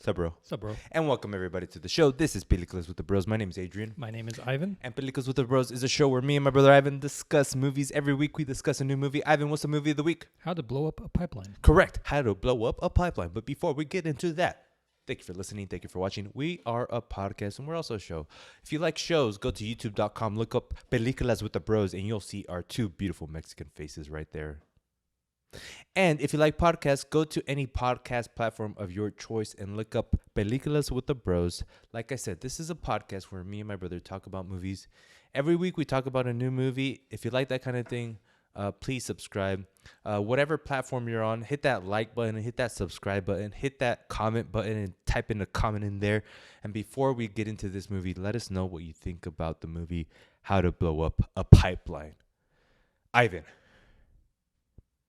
Sup, bro? Sup, bro? And welcome everybody to the show. This is Películas with the Bros. My name is Adrian. My name is Ivan. And Películas with the Bros is a show where me and my brother Ivan discuss movies. Every week we discuss a new movie. Ivan, what's the movie of the week? How to blow up a pipeline. Correct. How to blow up a pipeline. But before we get into that, thank you for listening. Thank you for watching. We are a podcast and we're also a show. If you like shows, go to youtube.com, look up Películas with the Bros, and you'll see our two beautiful Mexican faces right there. And if you like podcasts, go to any podcast platform of your choice and look up Películas with the Bros. Like I said, this is a podcast where me and my brother talk about movies. Every week we talk about a new movie. If you like that kind of thing, please subscribe. Whatever platform you're on, hit that like button, hit that subscribe button, hit that comment button, and type in a comment in there. And before we get into this movie, let us know what you think about the movie How to Blow Up a Pipeline. Ivan,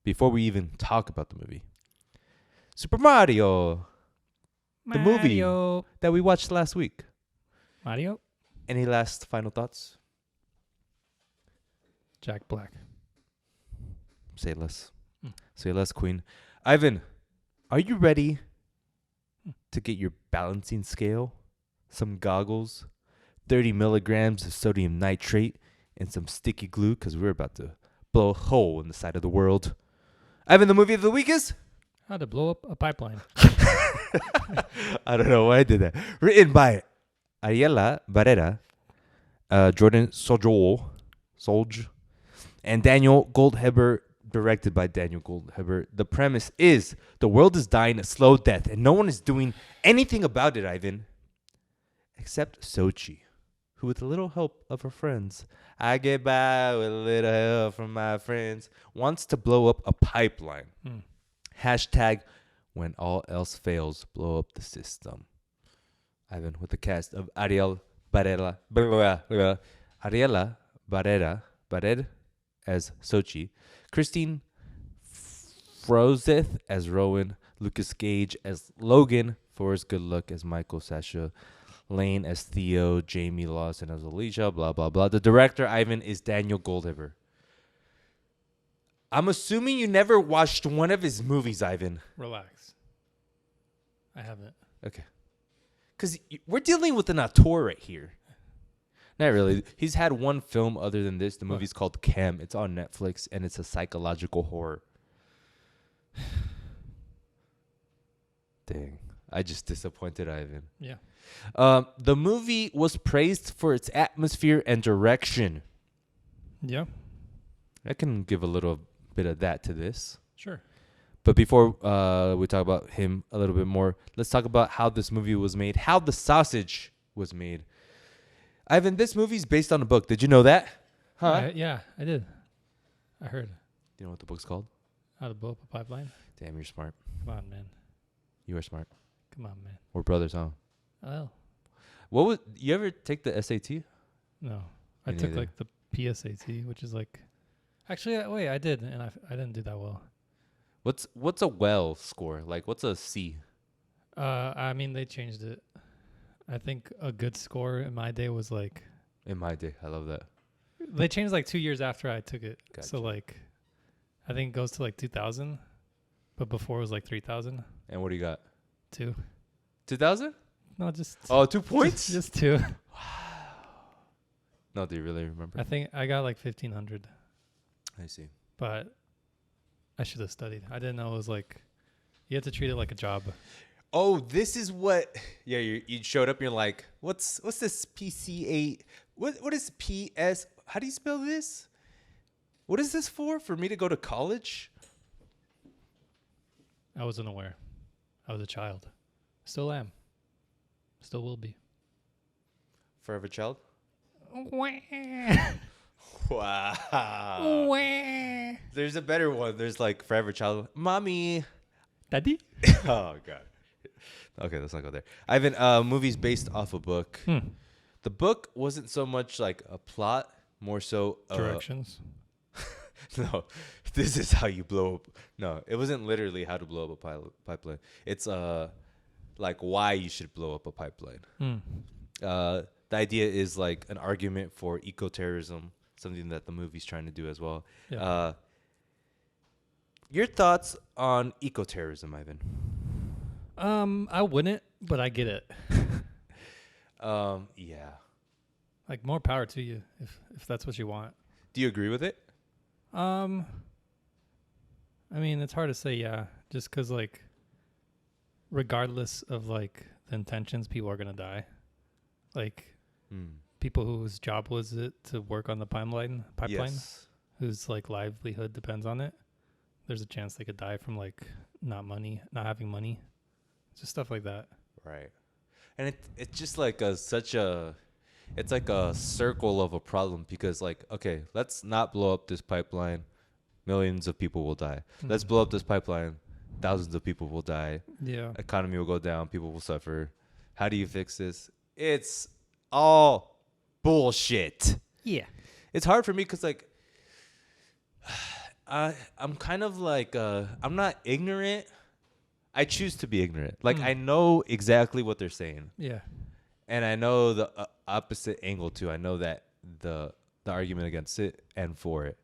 before we even talk about the movie, Super Mario, the movie that we watched last week. Mario? Any last final thoughts? Jack Black. Say less. Say less, Queen. Ivan, are you ready to get your balancing scale, some goggles, 30 milligrams of sodium nitrate, and some sticky glue? Because we're about to blow a hole in the side of the world. Ivan, the movie of the week is? How to blow up a pipeline. I don't know why I did that. Written by Ariela Barrera, Jordan Solj, and Daniel Goldheber, directed by Daniel Goldheber. The premise is the world is dying a slow death, and no one is doing anything about it, Ivan, except Sochi, who, with a little help of her friends, I get by with a little help from my friends, wants to blow up a pipeline. Hashtag when all else fails, blow up the system. Ivan, with the cast of Ariela Barrera as Sochi, Christine Frozeth as Rowan, Lucas Gage as Logan, Forrest Goodluck as Michael, Sasha Lane as Theo, Jamie Lawson as Alicia, blah, blah, blah. The director, Ivan, is Daniel Goldheber. I'm assuming you never watched one of his movies, Ivan. Relax. I haven't. Okay. Because we're dealing with an auteur right here. Not really. He's had one film other than this. The movie's called Cam. It's on Netflix, and it's a psychological horror. Dang. I just disappointed Ivan. Yeah. The movie was praised for its atmosphere and direction. Yeah. I can give a little bit of that to this. Sure. But before we talk about him a little bit more, let's talk about how this movie was made, how the sausage was made. Ivan, this movie's based on a book. Did you know that? Huh? Yeah, I did. I heard. Do you know what the book's called? How to blow up a pipeline. Damn, you're smart. Come on, man. You are smart. Come on, man. We're brothers, huh? Oh. What was you ever take the SAT? No. I Me took neither. like the PSAT, which is like... Actually, wait, I did, and I didn't do that well. What's a well score? Like, what's a C? I mean, they changed it. I think a good score in my day was like... In my day. I love that. They changed like 2 years after I took it. Gotcha. So like, I think it goes to like 2,000, but before it was like 3,000. And what do you got? 2. 2,000? No, just... Oh, 2 points? Just 2. No, do you really remember? I think I got like 1,500, I see. but I should have studied. I didn't know it was like, you have to treat it like a job. Oh, this is what... Yeah, you showed up and you're like, what's this PC8? What is PS... How do you spell this? What is this for? For me to go to college? I wasn't aware. I was a child. Still am. Still will be. Forever child? Wah. Wow. Wah. There's a better one. There's like Forever child. Mommy. Daddy? Oh, God. Okay, let's not go there. Ivan, movies based off a book. The book wasn't so much like a plot, more so... Directions. No, this is how you blow up. No, it wasn't literally how to blow up a pipeline. It's like why you should blow up a pipeline. The idea is like an argument for eco-terrorism, something that the movie's trying to do as well. Yeah. Your thoughts on eco-terrorism, Ivan? I wouldn't, but I get it. Yeah. Like more power to you if that's what you want. Do you agree with it? I mean, it's hard to say, yeah, just because like, regardless of like the intentions, people are gonna die. Like people whose job was it to work on the pipeline, Yes. whose like livelihood depends on it. There's a chance they could die from like not having money, just stuff like that. Right. And it's just like it's like a circle of a problem because like, okay, let's not blow up this pipeline. Millions of people will die. Let's blow up this pipeline. Thousands of people will die. Yeah. Economy will go down. People will suffer. How do you fix this? It's all bullshit. Yeah. It's hard for me because like I'm kind of like I'm not ignorant. I choose to be ignorant. Like I know exactly what they're saying. Yeah. And I know the opposite angle too. I know that the argument against it and for it.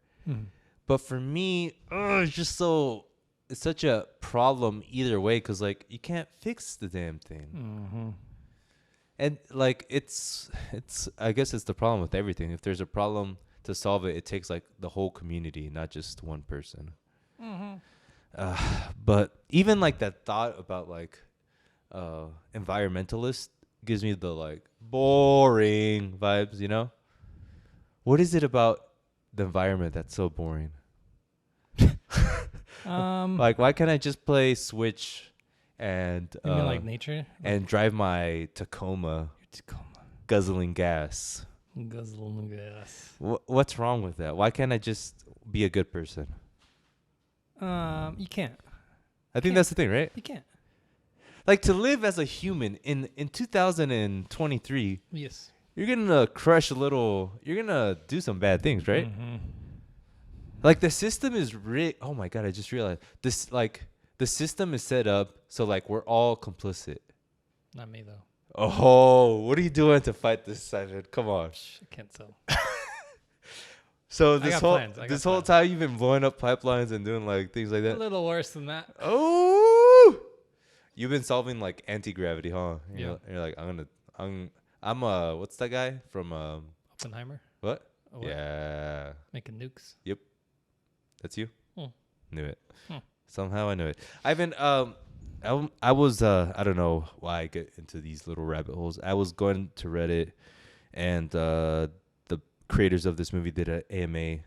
But for me, it's such a problem either way because like you can't fix the damn thing. And like it's I guess it's the problem with everything. If there's a problem to solve it, it takes like the whole community, not just one person. But even like that thought about like environmentalists gives me the like boring vibes, you know? What is it about the environment that's so boring? Like why can't I just play Switch and you mean like nature? and drive my Tacoma guzzling gas? Guzzling gas. What's wrong with that? Why can't I just be a good person? You can't. I think that's the thing, right? You can't. Like to live as a human in 2023, Yes. you're gonna crush a little. You're gonna do some bad things, right? Like the system is rigged. Oh my god! I just realized this. Like the system is set up so like we're all complicit. Not me though. Oh, what are you doing to fight this, Simon? Come on. I can't tell. So this whole time you've been blowing up pipelines and doing like things like A that. little worse than that. Oh, you've been solving like anti-gravity, huh? Yeah. You're like I'm what's that guy from Oppenheimer. what? What? Yeah. Making nukes. Yep. That's you? Knew it. Hmm. Somehow I knew it. I've been I was I don't know why I get into these little rabbit holes. I was going to Reddit and the creators of this movie did an AMA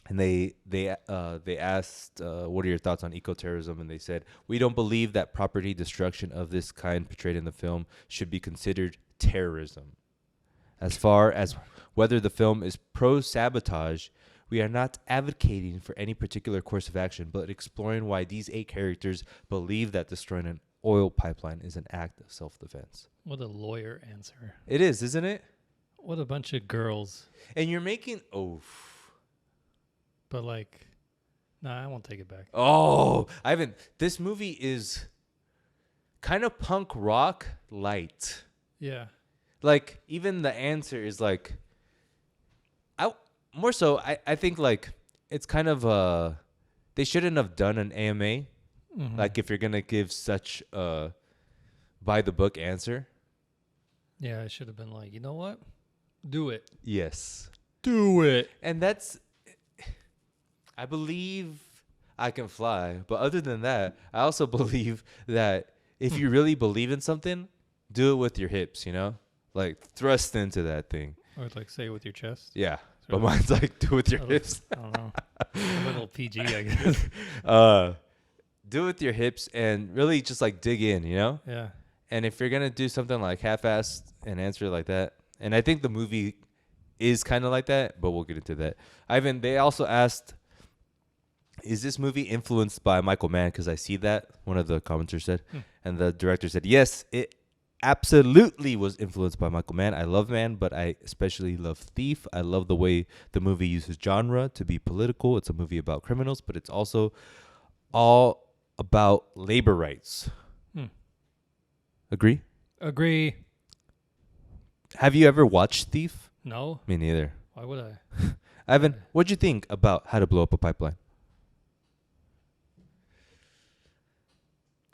and they asked what are your thoughts on eco-terrorism, and they said we don't believe that property destruction of this kind portrayed in the film should be considered terrorism. As far as whether the film is pro-sabotage, we are not advocating for any particular course of action, but exploring why these 8 characters believe that destroying an oil pipeline is an act of self-defense. What a lawyer answer. It is, isn't it? What a bunch of girls. And you're making But like, nah, I won't take it back. Oh, Ivan, this movie is kind of punk rock light. Yeah. Like even the answer is like I think like it's kind of they shouldn't have done an AMA. Like if you're going to give such a by the book answer. Yeah, I should have been like, you know what? Do it. Yes. Do it. And that's I believe I can fly, but other than that, I also believe that if you really believe in something, do it with your hips, you know? Like thrust into that thing. Or like say it with your chest. Yeah. But mine's like do it with your hips. I don't know. A little PG, I guess. Do it with your hips and really just like dig in, you know? Yeah. And if you're gonna do something like half-assed and answer like that, and I think the movie is kind of like that, but we'll get into that. Ivan, they also asked, is this movie influenced by Michael Mann? Because I see that, one of the commenters said. And the director said, yes, it absolutely was influenced by Michael Mann. I love Mann, but I especially love Thief. I love the way the movie uses genre to be political. It's a movie about criminals, but it's also all about labor rights. Agree? Agree. Have you ever watched Thief? No. Me neither. Why would I? Ivan, what'd you think about How to Blow Up a Pipeline?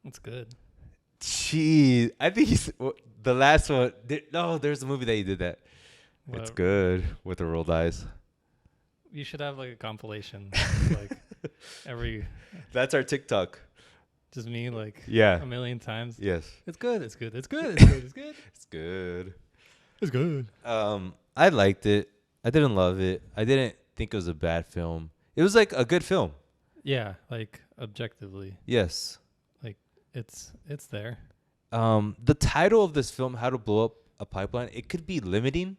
It's good. Jeez, I think the last one. No, there's a movie that he did that. It's What, good with the rolled eyes. you should have like a compilation, like every That's our TikTok. just me like Yeah. a million times. Yes. It's good. It's good. It's good. It's good. It's good. It's good. It's good. I liked it. I didn't love it. I didn't think it was a bad film. It was like a good film. Yeah, like objectively, Yes. like it's there. The title of this film, How to Blow Up a Pipeline, it could be limiting.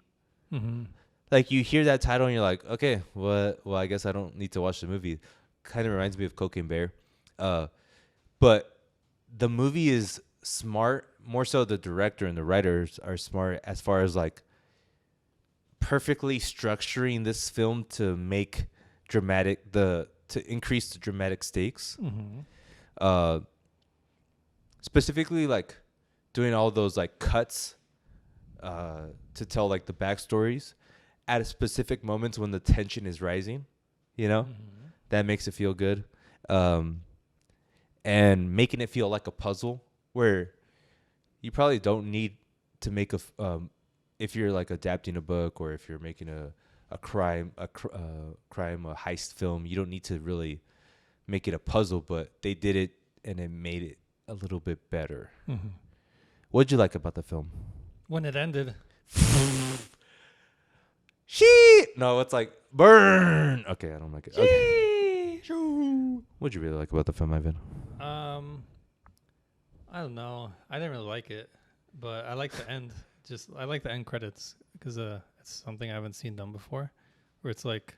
Mm-hmm. Like you hear that title and you're like, okay, what? Well, I guess I don't need to watch the movie. Kind of reminds me of Cocaine Bear. But the movie is smart. More so, the director and the writers are smart as far as like perfectly structuring this film to make to increase the dramatic stakes. Mm-hmm. Specifically, like doing all those like cuts to tell like the backstories at specific moments when the tension is rising. You know, Mm-hmm. that makes it feel good. And making it feel like a puzzle where you probably don't need to make if you're like adapting a book or if you're making a crime heist film, you don't need to really make it a puzzle, but they did it and it made it a little bit better. Mm-hmm. What'd you like about the film? When it ended, Shit! No, it's like burn. Okay, I don't like it. Okay. What'd you really like about the film, Ivan? I don't know. I didn't really like it, but I like the end. I like the end credits because it's something I haven't seen done before, where it's like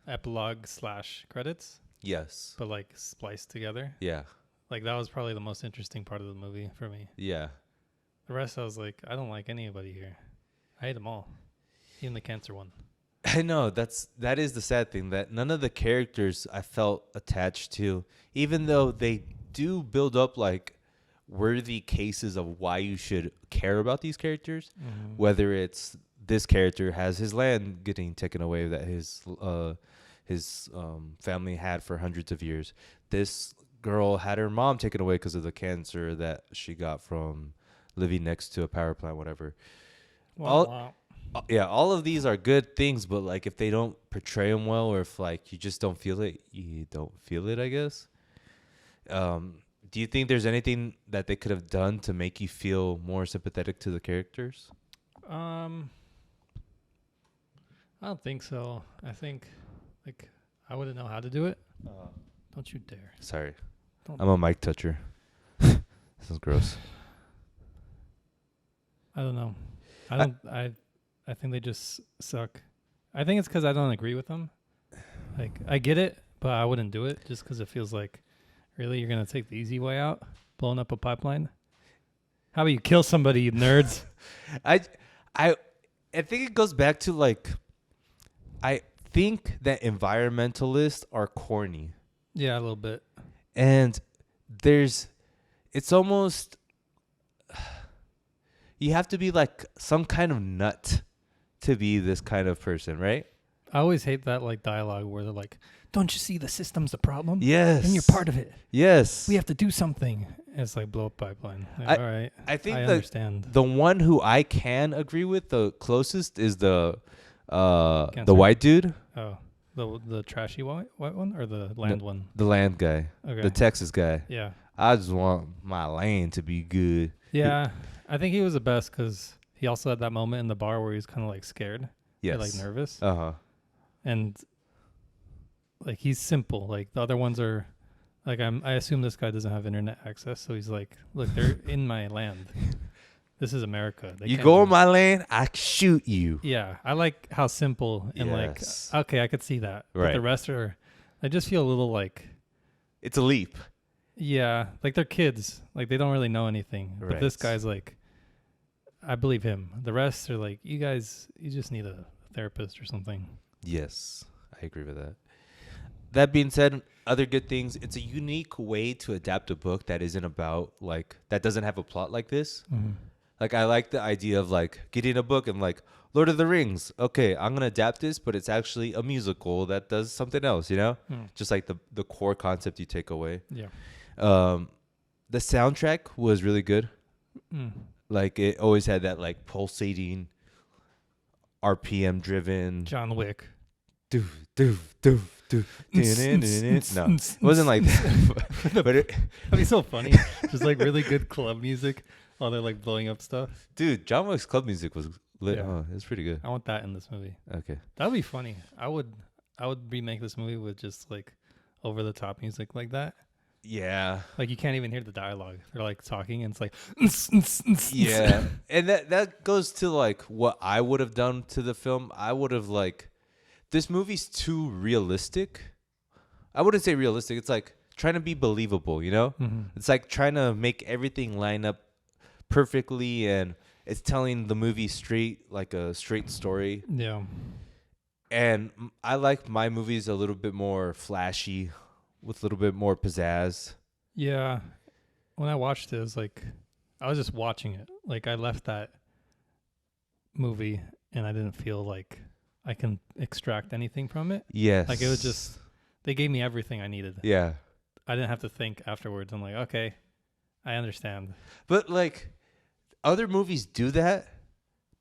epilogue / credits, Yes. but like spliced together. Yeah. Like that was probably the most interesting part of the movie for me. Yeah. The rest, I was like, I don't like anybody here. I hate them all, even the cancer one. I know that is the sad thing, that none of the characters I felt attached to, even though they do build up like worthy cases of why you should care about these characters. Mm-hmm. Whether it's this character has his land getting taken away that his family had for hundreds of years. This girl had her mom taken away because of the cancer that she got from living next to a power plant, whatever. Wow. Yeah, all of these are good things, but like if they don't portray them well, or if like you just don't feel it, you don't feel it, I guess. Do you think there's anything that they could have done to make you feel more sympathetic to the characters? I don't think so. I think like I wouldn't know how to do it. Don't you dare. Sorry, Don't. I'm a mic toucher. This is gross. I don't know. I think they just suck. I think it's because I don't agree with them. Like I get it, but I wouldn't do it just because it feels like, really, you're gonna take the easy way out, blowing up a pipeline. How about you kill somebody, you nerds? I think it goes back to like, I think that environmentalists are corny, Yeah, a little bit. and it's almost, you have to be like some kind of nut to be this kind of person, right? I always hate that like dialogue where they're like, "Don't you see the system's the problem? Yes. And you're part of it. Yes. We have to do something." And it's like blow up pipeline. Like, all right. I think I understand. the one who I can agree with the closest is the Cancer. white dude, Oh, the trashy white one or the land one? the land guy, Okay. the Texas guy. Yeah. I just want my land to be good. Yeah. I think he was the best because he also had that moment in the bar where he was kind of like scared. Yes. Or, like nervous. Uh-huh. And like he's simple. Like the other ones are like I assume this guy doesn't have internet access, so he's like, look, they're in my land. This is America. They You can't go do on my land, I shoot you. Yeah, I like how simple and Yes. like okay, I could see that. But Right. the rest are I just feel a little like It's a leap. yeah, like they're kids. Like they don't really know anything. But this Right. guy's like I believe him. The rest are like you just need a therapist or something. Yes, I agree with that. That being said, other good things, it's a unique way to adapt a book that isn't about like that doesn't have a plot like this. Mm-hmm. Like I like the idea of like getting a book and like Lord of the Rings. Okay, I'm gonna adapt this, but it's actually a musical that does something else. You know, just like the core concept you take away. Yeah. the soundtrack was really good. Mm. Like it always had that like pulsating, RPM driven. John Wick. Doof, doof, doof, doof. No, it wasn't like that. But That'd be so funny. Just like really good club music while they're like blowing up stuff. dude, John Wick's club music was lit. Yeah. Oh, it was pretty good. I want that in this movie. Okay. That would be funny. I would remake this movie with just like over the top music like that. Yeah. Like you can't even hear the dialogue. They're like talking and it's like Yeah. And that goes to like what I would have done to the film. I would have like, this movie's too realistic. I wouldn't say realistic. It's like trying to be believable, you know? Mm-hmm. It's like trying to make everything line up perfectly, and it's telling the movie straight, like a straight story. Yeah. And I like my movies a little bit more flashy, with a little bit more pizzazz. Yeah. When I watched it, it was like I was just watching it. Like I left that movie and I didn't feel like I can extract anything from it. Yes. Like it was just, they gave me everything I needed. Yeah. I didn't have to think afterwards. I'm like, okay, I understand. But like other movies do that,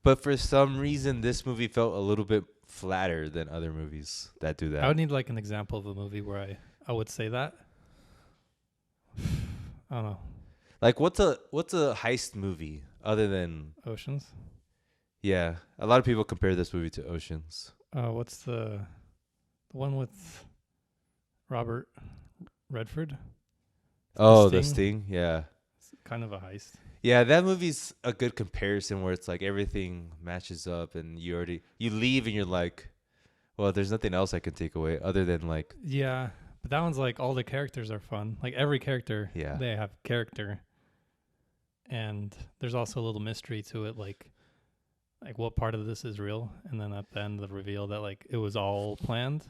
but for some reason this movie felt a little bit flatter than other movies that do that. I would need like an example of a movie where I would say that. I don't know. Like what's a heist movie other than Oceans. Yeah, a lot of people compare this movie to Oceans. What's the one with Robert Redford? Oh, The Sting. Yeah. It's kind of a heist. Yeah, that movie's a good comparison where it's like everything matches up and you leave and you're like, well, there's nothing else I can take away other than like. Yeah, but that one's like all the characters are fun. Like every character, Yeah, they have character. And there's also a little mystery to it, like what part of this is real, and then at the end the reveal that like it was all planned.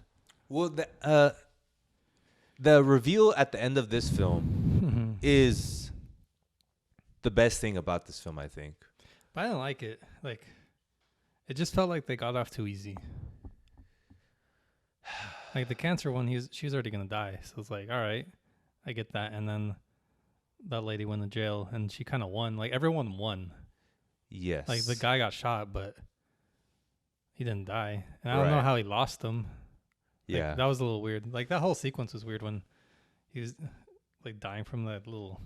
Well, the reveal at the end of this film is the best thing about this film, I think. But I didn't like it. Like, it just felt like they got off too easy. Like the cancer one, she was already gonna die, so it's like, all right, I get that. And then that lady went to jail, and she kind of won. Like everyone won. Yes. Like the guy got shot, but he didn't die. And I don't know how he lost him. Like, Yeah. that was a little weird. Like that whole sequence was weird when he was like dying from that little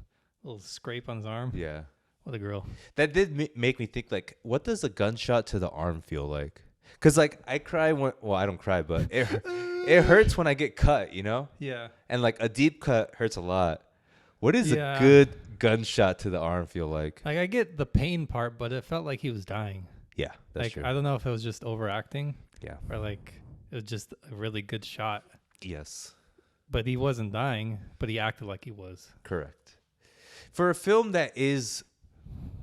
scrape on his arm. Yeah. What a girl. That did make me think, like, what does a gunshot to the arm feel like? Because, like, I cry when, well, I don't cry, but it hurts when I get cut, you know? Yeah. And, like, a deep cut hurts a lot. What does Yeah. a good gunshot to the arm feel like? Like I get the pain part, but it felt like he was dying. Yeah, that's like true. I don't know if it was just overacting Yeah. or like it was just a really good shot. Yes. But he wasn't dying, but he acted like he was. Correct. For a film that is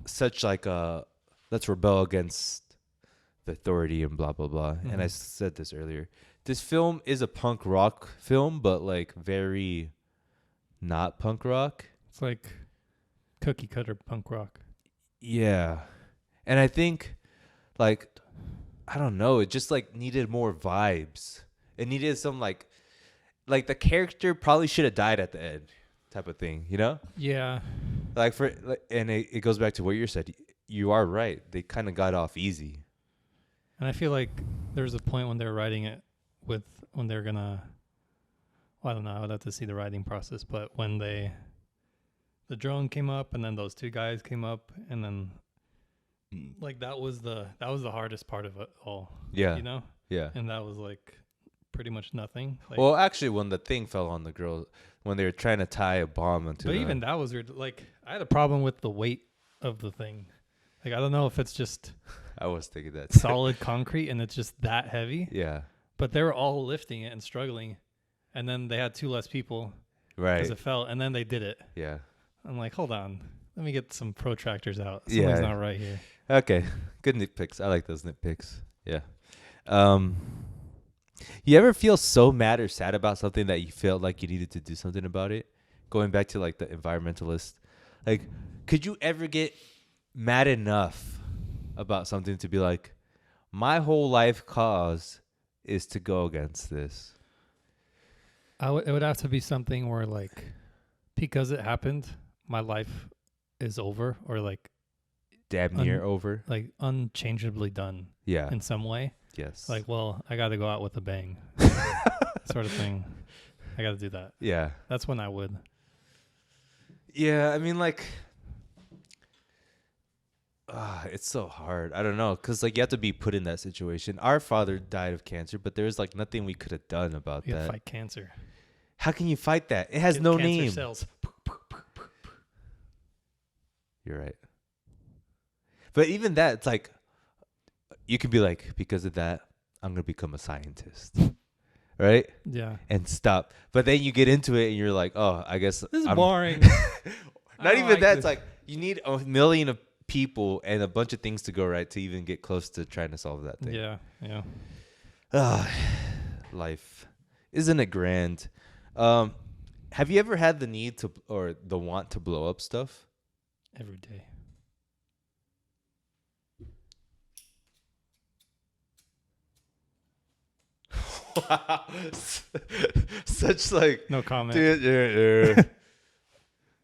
such like a let's rebel against the authority and blah blah blah, and I said this earlier, this film is a punk rock film, but like very not punk rock. It's like cookie cutter punk rock. Yeah. And I think like I don't know, it just like needed more vibes. It needed some like the character probably should have died at the end type of thing, you know? Yeah. Like and it goes back to what you said. You are right. They kind of got off easy. And I feel like there was a point when they were writing it when they're gonna, well, I don't know, I would have to see the writing process, but when the drone came up and then those two guys came up and then like that was the hardest part of it all. Yeah. You know? Yeah. And that was like pretty much nothing. Like, Well, actually, when the thing fell on the girl, when they were trying to tie a bomb into but even that was weird. Like I had a problem with the weight of the thing. Like I don't know if it's just I was thinking that. solid concrete and it's just that heavy. Yeah. But they were all lifting it and struggling, and then they had two less people Right. because it fell, and then they did it. Yeah. I'm like, hold on, let me get some protractors out. Something's not right here. Okay. Good nitpicks. I like those nitpicks. Yeah. You ever feel so mad or sad about something that you felt like you needed to do something about it? Going back to like the environmentalist, like, could you ever get mad enough about something to be like, my whole life cause is to go against this? It would have to be something where like, because it happened, my life is over or like Damn near over. like unchangeably done Yeah. in some way. Yes. Like, well, I got to go out with a bang, sort of thing. I got to do that. Yeah. That's when I would. Yeah. I mean, like, it's so hard. I don't know. Because, like, you have to be put in that situation. Our father died of cancer, but there was, like, nothing we could have done about You got that. to fight cancer. How can you fight that? It has Get no cancer name. cells. You're right. But even that, it's like, you can be like, because of that, I'm going to become a scientist. Right? Yeah. And stop. But then you get into it and you're like, oh, I guess This is I'm boring. Not even like that. this. It's like you need a million of people and a bunch of things to go right to even get close to trying to solve that thing. Yeah. Yeah. Life. Isn't it grand? Have you ever had the need to or the want to blow up stuff? Every day. Wow. Such like No comment.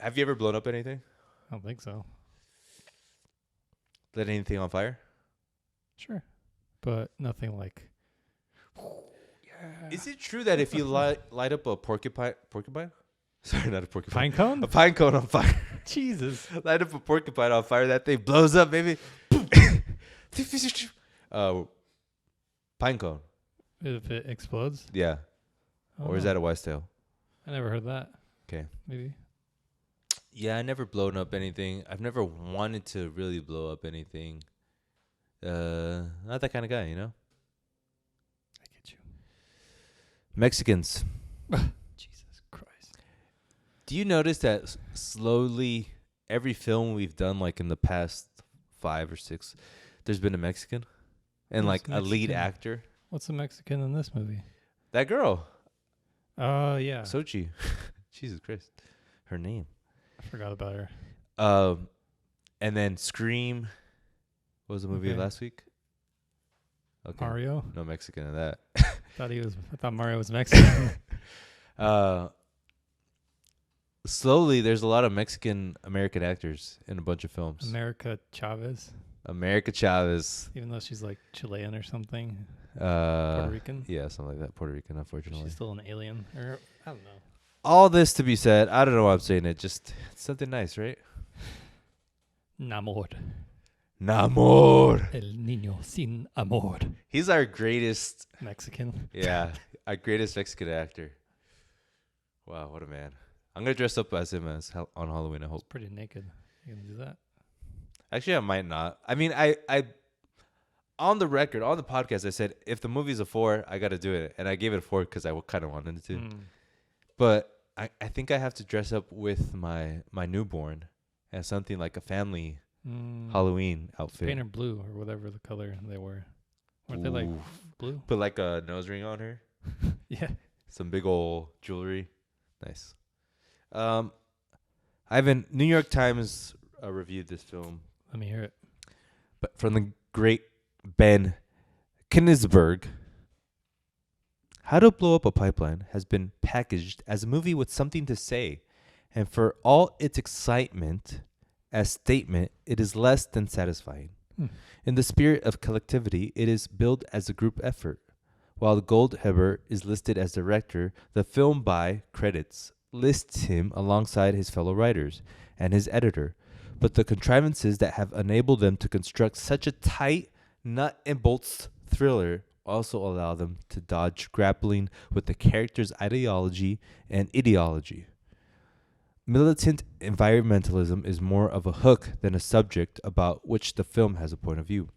Have you ever blown up anything? I don't think so. Lit anything on fire? Sure. But nothing like. Is it true that if you light up a porcupine? Sorry, not a porcupine. Pine cone? A pine cone on fire. Jesus. Light up a porcupine on fire, that thing blows up, baby. Pine cone. If it explodes? Yeah. Or is that a wise tale? I never heard that. Okay. Maybe. Yeah, I never blown up anything. I've never wanted to really blow up anything. Not that kind of guy, you know? I get you. Mexicans. Jesus Christ. Do you notice that slowly every film we've done, like in the past 5 or 6, there's been a Mexican? And Who's like a lead Mexican? actor? What's the Mexican in this movie? That girl. Yeah. Sochi. Jesus Christ. Her name. I forgot about her. And then Scream. What was the movie Okay. last week? Okay. Mario? No Mexican in that. I thought Mario was Mexican. Slowly, there's a lot of Mexican American actors in a bunch of films. America Chavez. America Chavez. Even though she's like Chilean or something. Puerto Puerto Rican. Yeah, something like that. Puerto Rican, unfortunately. She's still an alien. Or I don't know. All this to be said, I don't know why I'm saying it. Just it's something nice, right? Namor. Namor. El niño sin amor. He's our greatest. Mexican. Yeah, our greatest Mexican actor. Wow, what a man. I'm going to dress up as him on Halloween, I hope. Pretty naked. You gonna do that? Actually, I might not. I mean, I on the record, on the podcast, I said, if the movie's a 4, I got to do it. And I gave it a 4 because I kind of wanted to. But I think I have to dress up with my newborn as something like a family Halloween outfit. Paint her blue or whatever the color they were. Weren't they like Ooh. blue? Put like a nose ring on her. Yeah. Some big old jewelry. Nice. Ivan, New York Times reviewed this film. Let me hear it. But from the great Ben Knisberg. How to Blow Up a Pipeline has been packaged as a movie with something to say, and for all its excitement as statement, it is less than satisfying. In the spirit of collectivity, it is billed as a group effort. While Goldheber is listed as director, the film by credits lists him alongside his fellow writers and his editor, but the contrivances that have enabled them to construct such a tight nut and bolts thriller also allow them to dodge grappling with the character's ideology and ideology. Militant environmentalism is more of a hook than a subject about which the film has a point of view.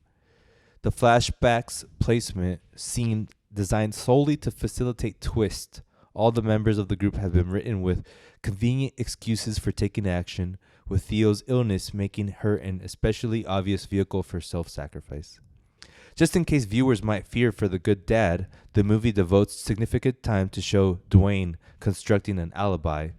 The flashbacks placement seemed designed solely to facilitate twist. All the members of the group have been written with convenient excuses for taking action, with Theo's illness making her an especially obvious vehicle for self-sacrifice. Just in case viewers might fear for the good dad, the movie devotes significant time to show Dwayne constructing an alibi,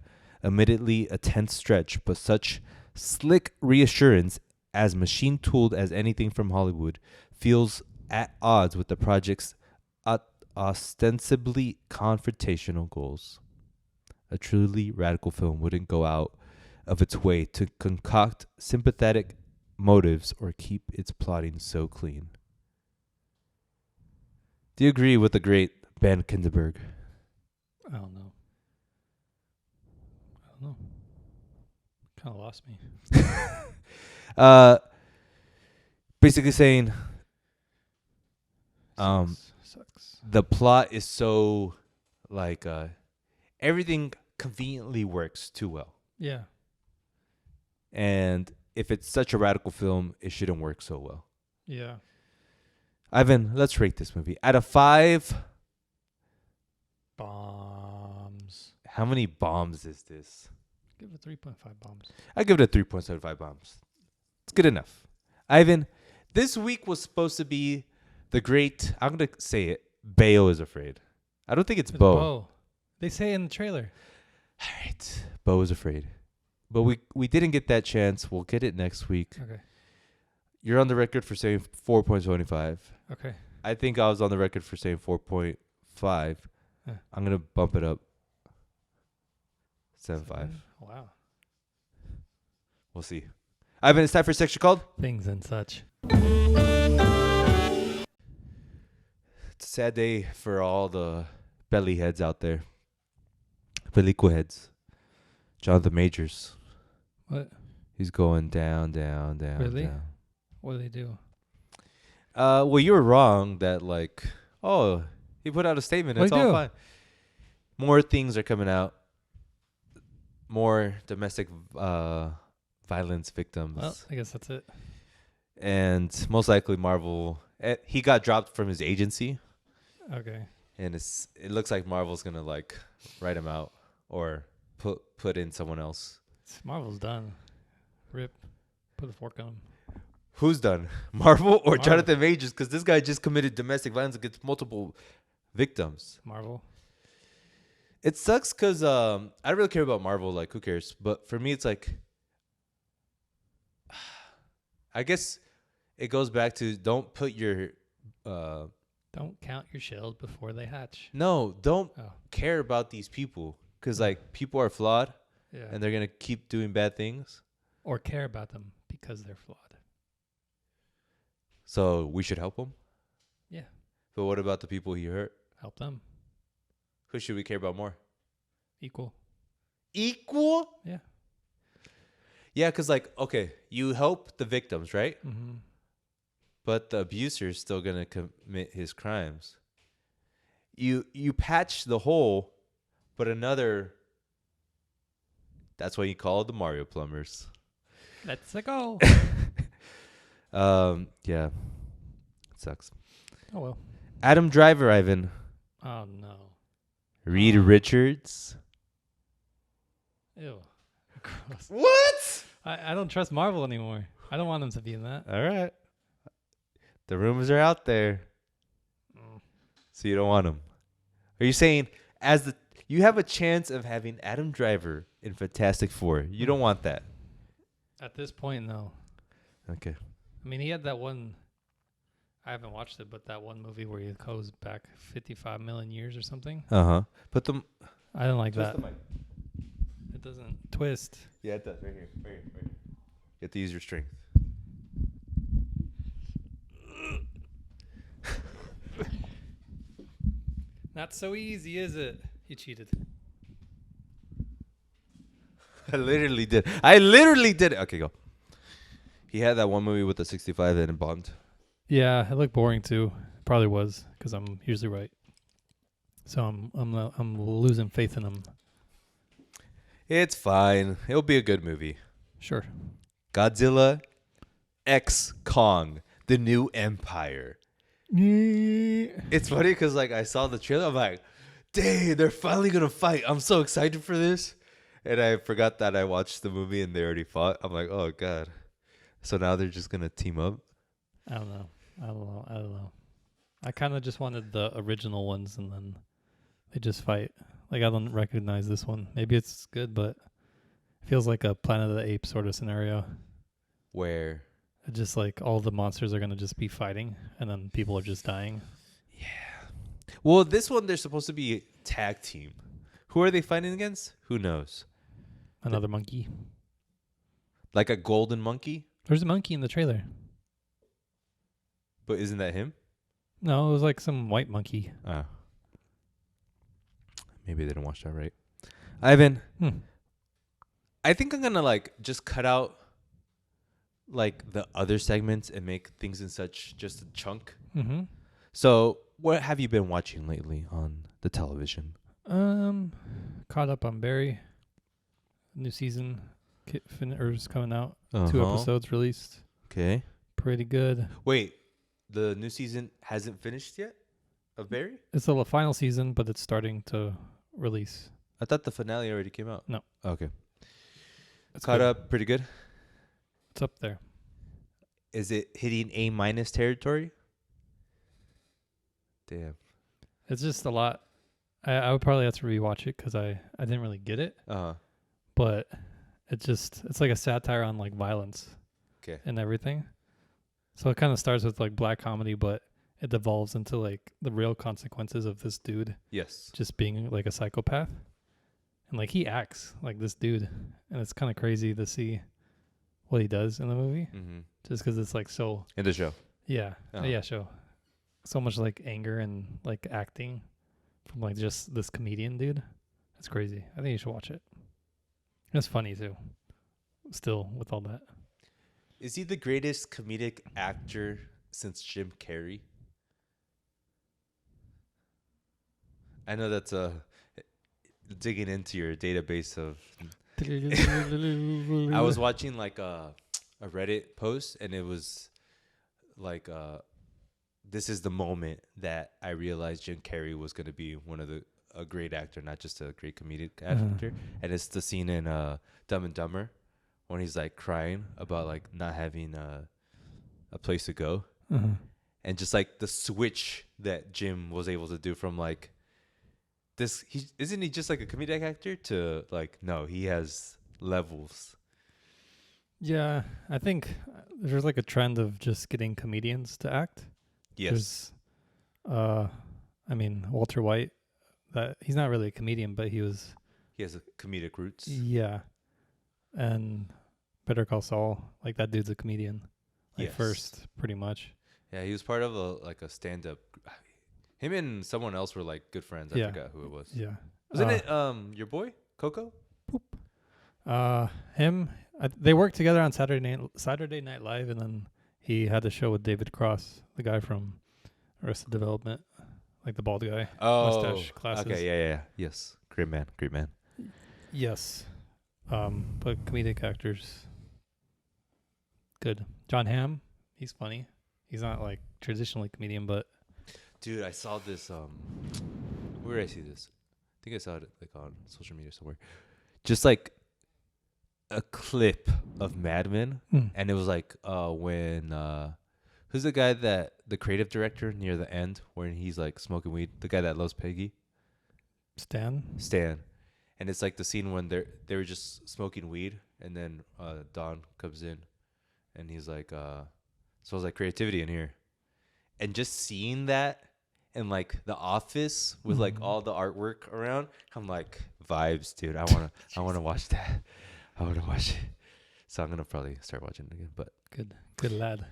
admittedly a tense stretch, but such slick reassurance, as machine-tooled as anything from Hollywood, feels at odds with the project's ostensibly confrontational goals. A truly radical film wouldn't go out of its way to concoct sympathetic motives or keep its plotting so clean. Do you agree with the great Ben Kinderberg? I don't know. Kind of lost me. Basically saying Sucks. the plot is so like everything conveniently works too well. Yeah. And if it's such a radical film, it shouldn't work so well. Yeah. Ivan, let's rate this movie. Out of 5, Bombs. how many bombs is this? Give it 3.5 bombs. I give it a 3.75 bombs. It's good enough. Ivan, this week was supposed to be the great, I'm going to say it, Bayo is Afraid. I don't think it's Bo. They say in the trailer. All right. Bo is Afraid. But we didn't get that chance. We'll get it next week. Okay. You're on the record for saying 4.25. Okay. I think I was on the record for saying 4.5. Yeah. I'm going to bump it up. 7.5. Wow. We'll see. Ivan, it's time for Section Called. Things and such. It's a sad day for all the belly heads out there. Película heads. Jonathan Majors. What? He's going down. Really? Down. What do they do? Well, you were wrong that he put out a statement. It's all fine. More things are coming out. More domestic violence victims. Well, I guess that's it. And most likely Marvel. He got dropped from his agency. Okay. And it looks like Marvel's going to write him out or put in someone else. Marvel's done. Rip. Put a fork on him. Who's done? Marvel or Jonathan Majors? Because this guy just committed domestic violence against multiple victims. Marvel. It sucks because I don't really care about Marvel. Who cares? But for me, it's I guess it goes back to don't put your... don't count your shells before they hatch. No, don't care about these people. Because, people are flawed. Yeah. And they're going to keep doing bad things. Or care about them because they're flawed. So we should help them? Yeah. But what about the people he hurt? Help them. Who should we care about more? Equal? Yeah. Yeah, because, you help the victims, right? Mm-hmm. But the abuser is still going to commit his crimes. You patch the hole, but another... That's why you call it the Mario plumbers. Let's go. Yeah. It sucks. Oh, well. Adam Driver, Ivan. Oh, no. Reed Richards. Ew. Gross. What? I don't trust Marvel anymore. I don't want him to be in that. All right. The rumors are out there. So you don't want him. Are you saying you have a chance of having Adam Driver in Fantastic Four? You don't want that? At this point, no. Okay. I mean, he had that one... I haven't watched it, but that one movie where he goes back 55 million years or something. Uh-huh. Put them... I don't like that. The mic. It doesn't twist. Yeah, it does. Right here. You have to use your strength. Not so easy, is it? You cheated. I literally did it. Okay, go. He had that one movie with the 65 and it bombed. Yeah, it looked boring too. Probably was because I'm usually right. So I'm losing faith in him. It's fine. It'll be a good movie. Sure. Godzilla X Kong, the New Empire. It's funny because I saw the trailer. I'm like, dang, they're finally gonna fight. I'm so excited for this. And I forgot that I watched the movie and they already fought. I'm like, oh god. So now they're just gonna team up. I don't know. I kind of just wanted the original ones and then they just fight. I don't recognize this one. Maybe it's good, but it feels like a Planet of the Apes sort of scenario. Where? It's just all the monsters are going to just be fighting and then people are just dying. Yeah. Well, this one, they're supposed to be a tag team. Who are they fighting against? Who knows? Another monkey. Like a golden monkey? There's a monkey in the trailer. But isn't that him? No, it was like some white monkey. Maybe they didn't watch that right. Ivan, Hmm. I think I'm gonna like just cut out like the other segments and make things in such just a chunk. Mm-hmm. So, what have you been watching lately on the television? Caught up on Barry. New season is coming out. 2 episodes released. Okay. Pretty good. Wait, the new season hasn't finished yet of Barry? It's the final season, but it's starting to release. I thought the finale already came out. No. Okay. It's Caught good. up pretty good. It's up there. Is it hitting A- territory? Damn. It's just a lot. I would probably have to rewatch it because I didn't really get it. But it's like a satire on like violence. Okay. And everything. So it kind of starts with like black comedy, but it devolves into like the real consequences of this dude Yes. just being like a psychopath. And like he acts like this dude. And it's kind of crazy to see what he does in the movie. Mm-hmm. Just because it's like so. In the show. Yeah. Uh-huh. Yeah, show. So much like anger and like acting from like just this comedian dude. It's crazy. I think you should watch it. It's funny too. Still with all that. Is he the greatest comedic actor since Jim Carrey? I know that's digging into your database of. I was watching like a Reddit post, and it was like this is the moment that I realized Jim Carrey was going to be a great actor, not just a great comedic actor. And it's the scene in Dumb and Dumber when he's like crying about like not having a place to go, and just like the switch that Jim was able to do from like this. Isn't he just like a comedic actor to like no, he has levels. Yeah, I think there's like a trend of just getting comedians to act. Yes. I mean, Walter White, that he's not really a comedian, but he has a comedic roots. Yeah. And Better Call Saul, like that dude's a comedian. Like first, pretty much. Yeah, he was part of a stand-up. Him and someone else were like good friends. I forgot who it was. Yeah. Wasn't it your boy, Coco? Him. They worked together on Saturday Night Live, and then he had a show with David Cross, the guy from Arrested Development, like the bald guy. Oh, mustache, glasses. Okay, yeah. Yes, great man. Yes, but comedic actors, good. John Hamm, he's funny. He's not like traditionally comedian, but dude, I saw this. Where did I see this? I think I saw it like on social media somewhere. Just like a clip of Mad Men, and it was like when who's the guy the creative director near the end when he's like smoking weed, the guy that loves Peggy, Stan, and it's like the scene when they were just smoking weed, and then Don comes in, and he's like smells like creativity in here, and just seeing that and like the office with like all the artwork around, I'm like vibes, dude. I wanna watch that. I want to watch it. So I'm going to probably start watching it again. But good lad.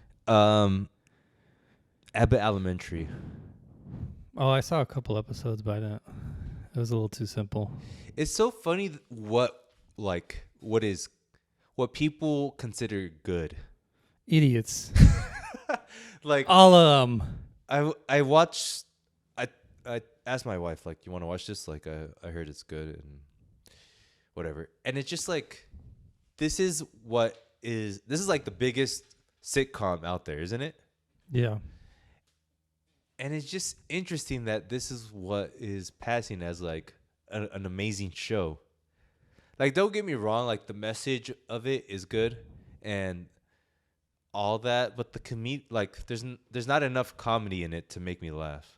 Abbott Elementary. Oh, I saw a couple episodes, but I didn't. It was a little too simple. It's so funny what what people consider good. Idiots. Like all of them. I watched. I asked my wife, like, you want to watch this? Like I heard it's good and whatever. And it's just like this is like the biggest sitcom out there, isn't it? Yeah. And it's just interesting that this is what is passing as like an amazing show. Like, don't get me wrong, like the message of it is good and all that, but like there's not enough comedy in it to make me laugh.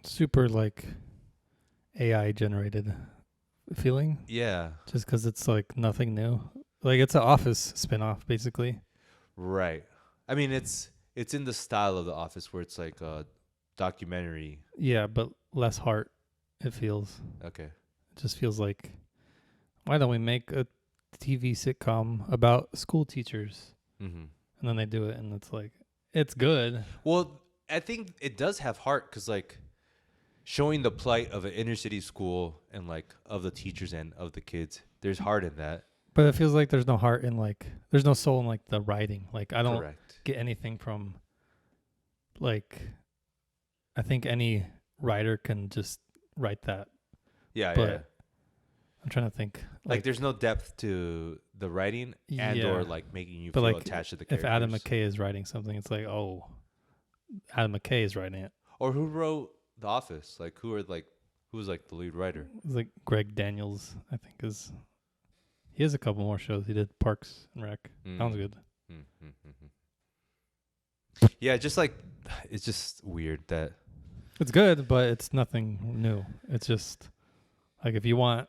Super like AI generated feeling. Yeah. Just because it's like nothing new. Like it's an Office spinoff, basically. Right. I mean, it's in the style of The Office where it's like a documentary. Yeah, but less heart, it feels. Okay. It just feels like, why don't we make a TV sitcom about school teachers, Mm-hmm. and then they do it, and it's like it's good. Well, I think it does have heart because like showing the plight of an inner city school and like of the teachers and of the kids, there's heart in that. But it feels like there's no heart in like there's no soul in like the writing. Like I don't Correct. get anything from like I think any writer can just write that. Yeah, But yeah. I'm trying to think Like there's no depth to the writing and Yeah. or like making you But, feel like, attached to the if characters. Adam McKay is writing something, it's like, oh, Adam McKay is writing it. Or who wrote The Office? Like who was like the lead writer? It's like Greg Daniels, I think he has a couple more shows. He did Parks and Rec. Mm. That one's good. Yeah, just like it's just weird that It's good, but it's nothing new. It's just like if you want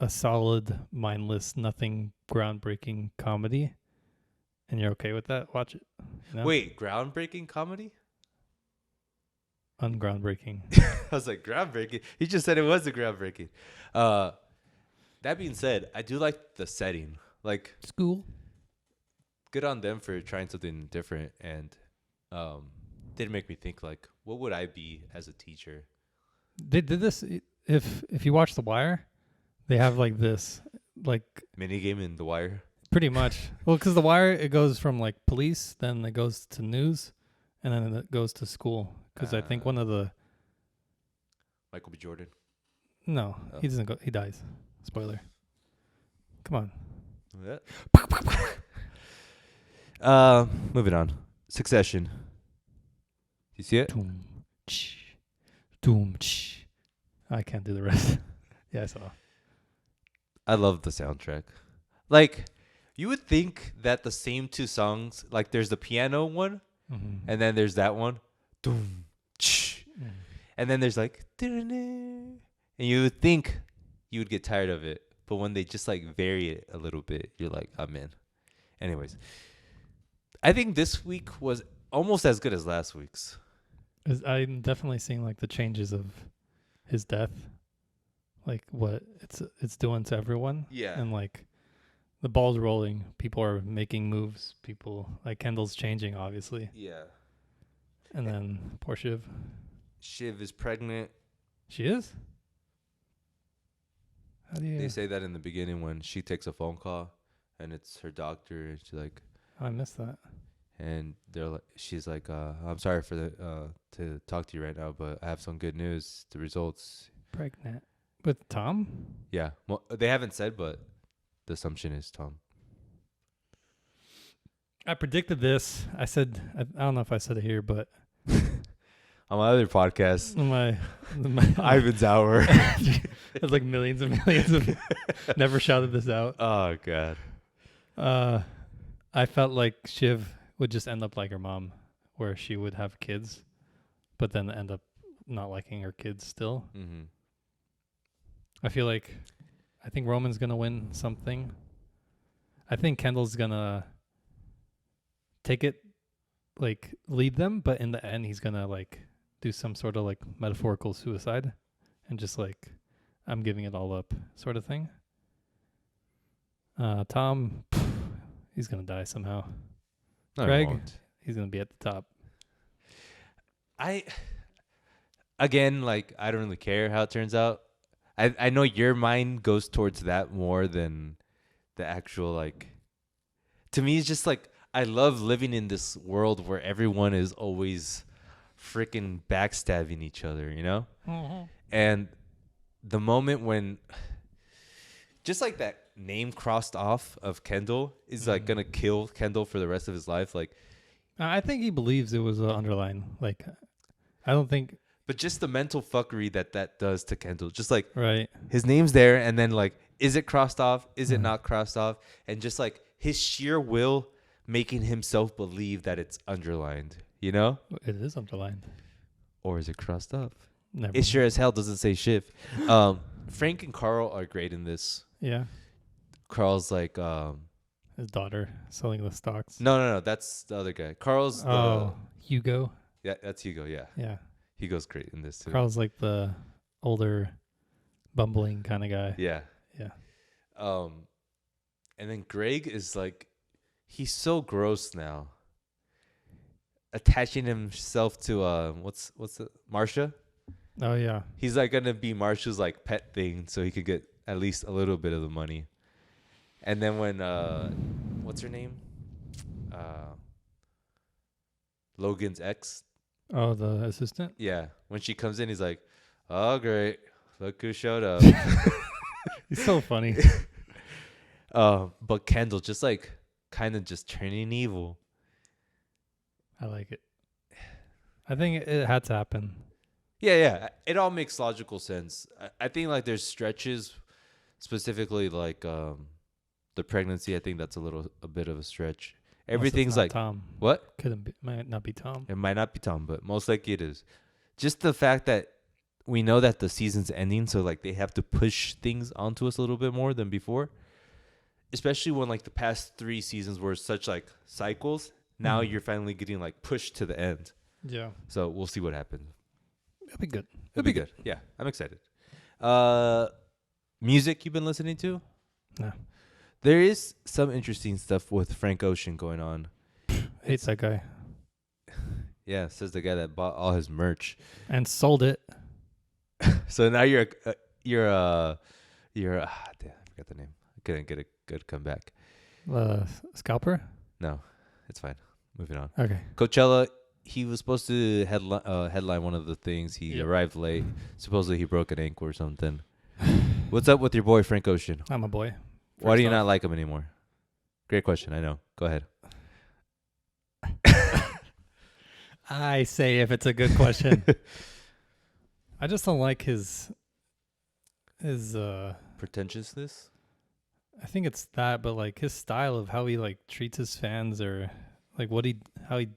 a solid, mindless, nothing groundbreaking comedy, and you're okay with that, watch it. You know? Wait, groundbreaking comedy? Ungroundbreaking. I was like, groundbreaking? He just said it was a groundbreaking. That being said, I do like the setting. Like, School. good on them for trying something different and did make me think like, what would I be as a teacher? They did this. If you watch The Wire, they have like this, like Minigame in The Wire? pretty much. Well, because The Wire, it goes from like police, then it goes to news, and then it goes to school. Because I think one of the Michael B. Jordan. no, Oh. he doesn't go. He dies. Spoiler. Come on. Moving on. Succession. You see it? Doom, ch, doom, ch. I can't do the rest. Yeah, I saw. I love the soundtrack. Like, you would think that the same two songs, like there's the piano one, Mm-hmm. and then there's that one. Doom, ch. And then there's like, and you would think you would get tired of it. But when they just like vary it a little bit, you're like, I'm in. Anyways, I think this week was almost as good as last week's. I'm definitely seeing like the changes of his death, like what it's doing to everyone. Yeah. And like the ball's rolling. People are making moves. People like Kendall's changing, obviously. Yeah. And then poor Shiv. Shiv is pregnant. She is? How do you... They say that in the beginning when she takes a phone call and it's her doctor and she's like, I missed that. and they're like, she's like, I'm sorry for to talk to you right now, but I have some good news. The results. Pregnant. With Tom? Yeah. Well, they haven't said, but the assumption is Tom. I predicted this. I said, I don't know if I said it here, but On my other podcast, my Ivan's Hour. there's like millions and millions of never shouted this out. Oh, God. I felt like Shiv would just end up like her mom, where she would have kids, but then end up not liking her kids still. Mm-hmm. I think Roman's going to win something. I think Kendall's going to take it, like lead them, but in the end, he's going to like do some sort of like metaphorical suicide and just like, I'm giving it all up sort of thing. Tom, he's going to die somehow. No, he Greg, won't. he's going to be at the top. Again, like, I don't really care how it turns out. I know your mind goes towards that more than the actual, like, to me, it's just like, I love living in this world where everyone is always freaking backstabbing each other, you know? Mm-hmm. And the moment when, just like that name crossed off of Kendall is like going to kill Kendall for the rest of his life. Like, I think he believes it was underlined. Like, I don't think. but just the mental fuckery that does to Kendall, just like Right. his name's there. And then like, is it crossed off? Is it not crossed off? And just like his sheer will making himself believe that it's underlined, you know? It is underlined. Or is it crossed off? Never. It sure as hell doesn't say Shiv. Frank and Carl are great in this. Yeah. Carl's like, His daughter selling the stocks. no, that's the other guy. Carl's Hugo. yeah, that's Hugo. Yeah, Yeah. Hugo's great in this too. Carl's like the older, bumbling kind of guy. Yeah. Yeah. Um, and then Greg is like, he's so gross now. Attaching himself to what's it, Marsha? Oh yeah. He's like gonna be Marsha's like pet thing, so he could get at least a little bit of the money. And then when what's her name? Logan's ex. Oh, the assistant. Yeah, when she comes in, he's like, "Oh great, look who showed up." He's so funny. But Kendall just like kind of just turning evil. I like it. I think it had to happen. Yeah. It all makes logical sense. I think like there's stretches, specifically like the pregnancy. I think that's a bit of a stretch. Everything's like Tom. What? Couldn't be. Might not be Tom. It might not be Tom, but most likely it is. Just the fact that we know that the season's ending, so like they have to push things onto us a little bit more than before. Especially when like the past 3 seasons were such like cycles. Now you're finally getting like pushed to the end. Yeah. So we'll see what happens. It'll be good. It'll be good. Yeah, I'm excited. Music you've been listening to? No. There is some interesting stuff with Frank Ocean going on. Hate that guy. Yeah, says the guy that bought all his merch and sold it. So now you're damn, I forgot the name. I couldn't get a good comeback. Scalper? No, it's fine. Moving on. Okay. Coachella. He was supposed to headline one of the things. He arrived late. Supposedly he broke an ankle or something. What's up with your boy Frank Ocean? I'm a boy. Why do you not like him anymore? Great question. I know. Go ahead. I say if it's a good question. I just don't like his pretentiousness. I think it's that, but like his style of how he like treats his fans, or like how he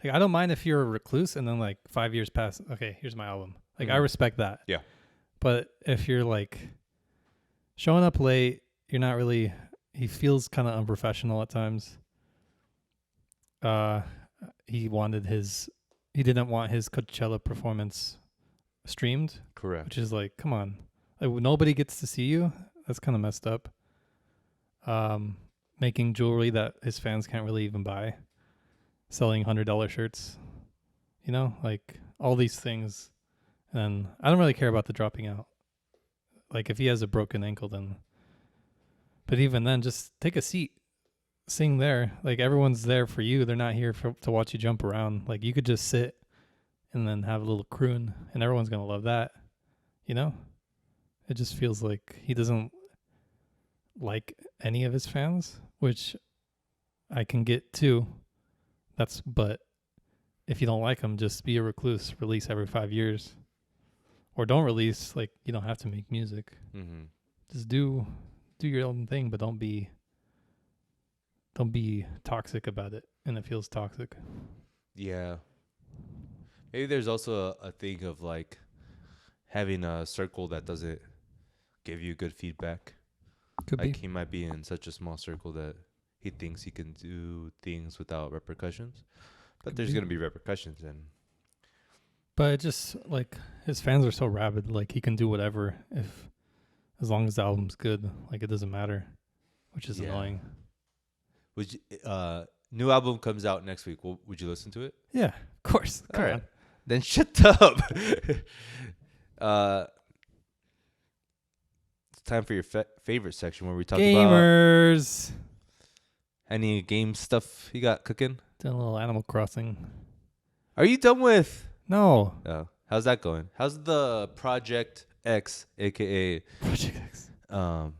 like, I don't mind if you're a recluse and then like 5 years pass. Okay, here's my album. Like I respect that. Yeah. But if you're like showing up late, you're not really. He feels kind of unprofessional at times. He didn't want his Coachella performance streamed. Correct. Which is like, come on, like nobody gets to see you. That's kind of messed up. Making jewelry that his fans can't really even buy. Selling $100 shirts, like all these things. And I don't really care about the dropping out. Like if he has a broken ankle, then. But even then, just take a seat, sing there. Like everyone's there for you. They're not here to watch you jump around. Like you could just sit and then have a little croon, and everyone's gonna love that. It just feels like he doesn't like any of his fans, which I can get too. But if you don't like them, just be a recluse. Release every 5 years, or don't release. Like you don't have to make music. Mm-hmm. Just do your own thing, but don't be toxic about it. And it feels toxic. Yeah. Maybe there's also a thing of like having a circle that doesn't give you good feedback. Could like be. He might be in such a small circle that he thinks he can do things without repercussions, but there's going to be repercussions. But it just like his fans are so rabid, like he can do whatever as long as the album's good. Like it doesn't matter, which is annoying. Would you, new album comes out next week. Would you listen to it? Yeah, of course. All right. Then shut up. It's time for your favorite section where we talk gamers. About any game stuff you got cooking? Done a little Animal Crossing. Are you done with? No. Oh, how's that going? How's the Project X, aka Project X? I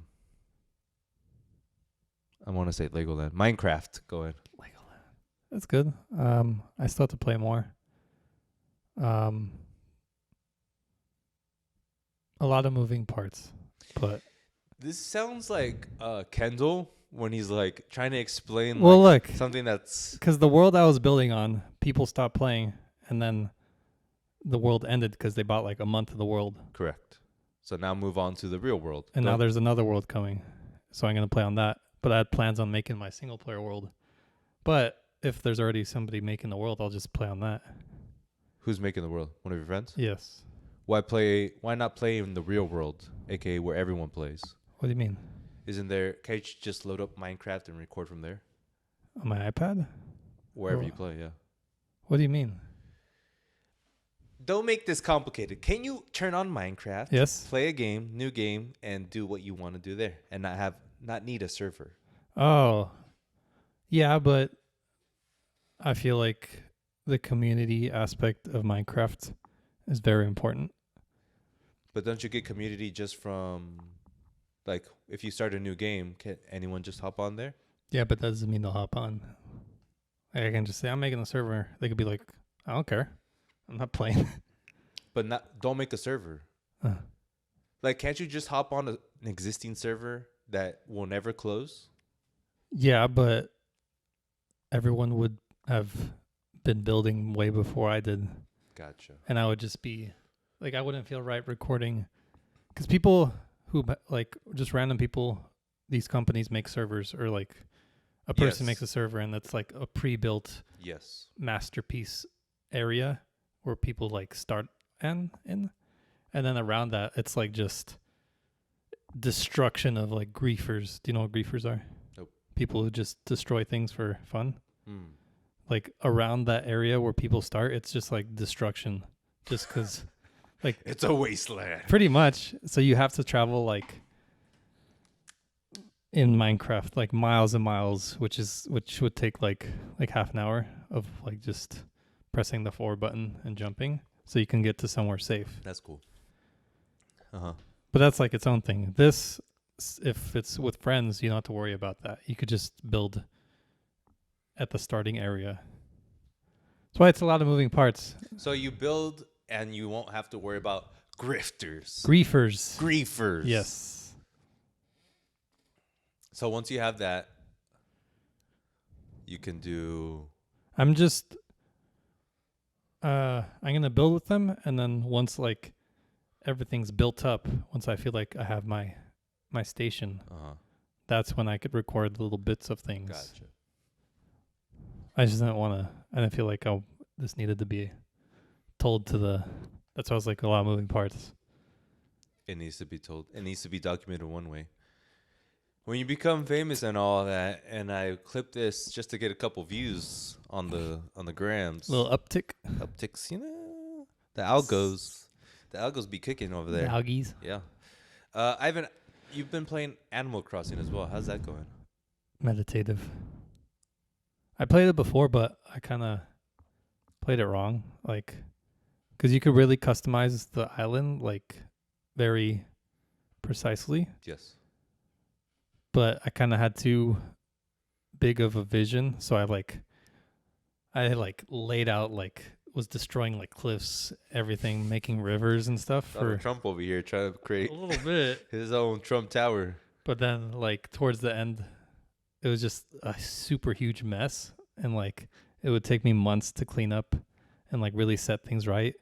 want to say Legoland, Minecraft going. Legoland. That's good. I still have to play more. A lot of moving parts, but this sounds like Kendall when he's like trying to explain something that's because the world I was building on, people stopped playing, and then the world ended because they bought like a month of the world. Correct. So now move on to the real world. And now there's another world coming, so I'm gonna play on that. But I had plans on making my single player world. But if there's already somebody making the world, I'll just play on that. Who's making the world? One of your friends? Yes. Why not play in the real world, aka where everyone plays? What do you mean? Isn't there? Can't you just load up Minecraft and record from there? On my iPad? Wherever Oh. you play, yeah. What do you mean? Don't make this complicated. Can you turn on Minecraft, Yes. play a game, new game, and do what you want to do there, and not need a server? Oh, yeah, but I feel like the community aspect of Minecraft is very important. But don't you get community just from, like, if you start a new game, can anyone just hop on there? Yeah, but that doesn't mean they'll hop on. Like, I can just say, I'm making a server. They could be like, I don't care. I'm not playing. But don't make a server. Like, can't you just hop on an existing server that will never close? Yeah, but everyone would have been building way before I did. Gotcha. And I would just be, like, I wouldn't feel right recording. Because people who, like, just random people, these companies make servers, or, like, a person makes a server, and that's, like, a pre-built masterpiece area where people like start and then around that it's like just destruction of like griefers. Do you know what griefers are? Nope. People who just destroy things for fun. Like around that area where people start, it's just like destruction, just because like it's a wasteland pretty much. So you have to travel like in Minecraft like miles and miles, which would take like half an hour of like just pressing the forward button and jumping so you can get to somewhere safe. That's cool. But that's like its own thing. This, if it's with friends, you don't have to worry about that. You could just build at the starting area. That's why it's a lot of moving parts. So you build and you won't have to worry about grifters. Griefers. Yes. So once you have that, you can do... I'm going to build with them, and then once like everything's built up, once I feel like I have my station, that's when I could record little bits of things. Gotcha. I just I didn't feel like this needed to be told to that's why I was like a lot of moving parts. It needs to be told. It needs to be documented one way. When you become famous and all that, and I clip this just to get a couple views on the grams. Little upticks, you know. The algos be kicking over there. The algies. Yeah. You've been playing Animal Crossing as well. How's that going? Meditative. I played it before, but I kind of played it wrong. Like, because you could really customize the island like very precisely. Yes. But I kind of had too big of a vision, so I laid out like was destroying like cliffs, everything, making rivers and stuff. For Trump over here trying to create a little bit his own Trump Tower. But then like towards the end, it was just a super huge mess, and like it would take me months to clean up and like really set things right,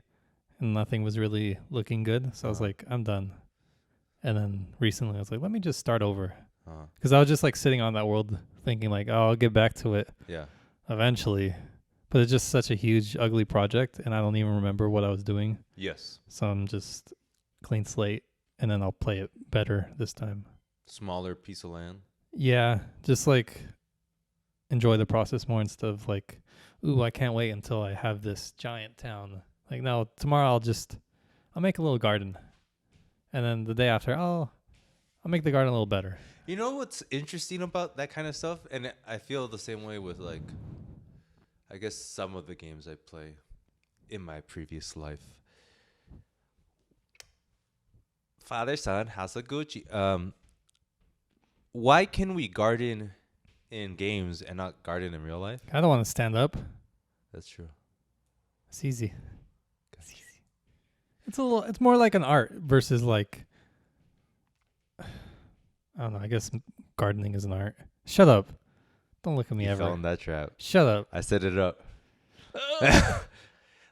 and nothing was really looking good. So I was like, I'm done. And then recently I was like, let me just start over. Because I was just like sitting on that world thinking like, oh, I'll get back to it eventually. But it's just such a huge, ugly project, and I don't even remember what I was doing. Yes. So I'm just clean slate, and then I'll play it better this time. Smaller piece of land. Yeah, just like enjoy the process more instead of like, ooh, I can't wait until I have this giant town. Like, no, tomorrow I'll make a little garden. And then the day after, I'll make the garden a little better. You know what's interesting about that kind of stuff? And I feel the same way with, like, I guess some of the games I play in my previous life. Father, son, House of Gucci. Why can we garden in games and not garden in real life? I don't want to stand up. That's true. It's easy. It's easy. It's more like an art versus like, I don't know. I guess gardening is an art. Shut up. Don't look at me ever. You fell in that trap. Shut up. I set it up.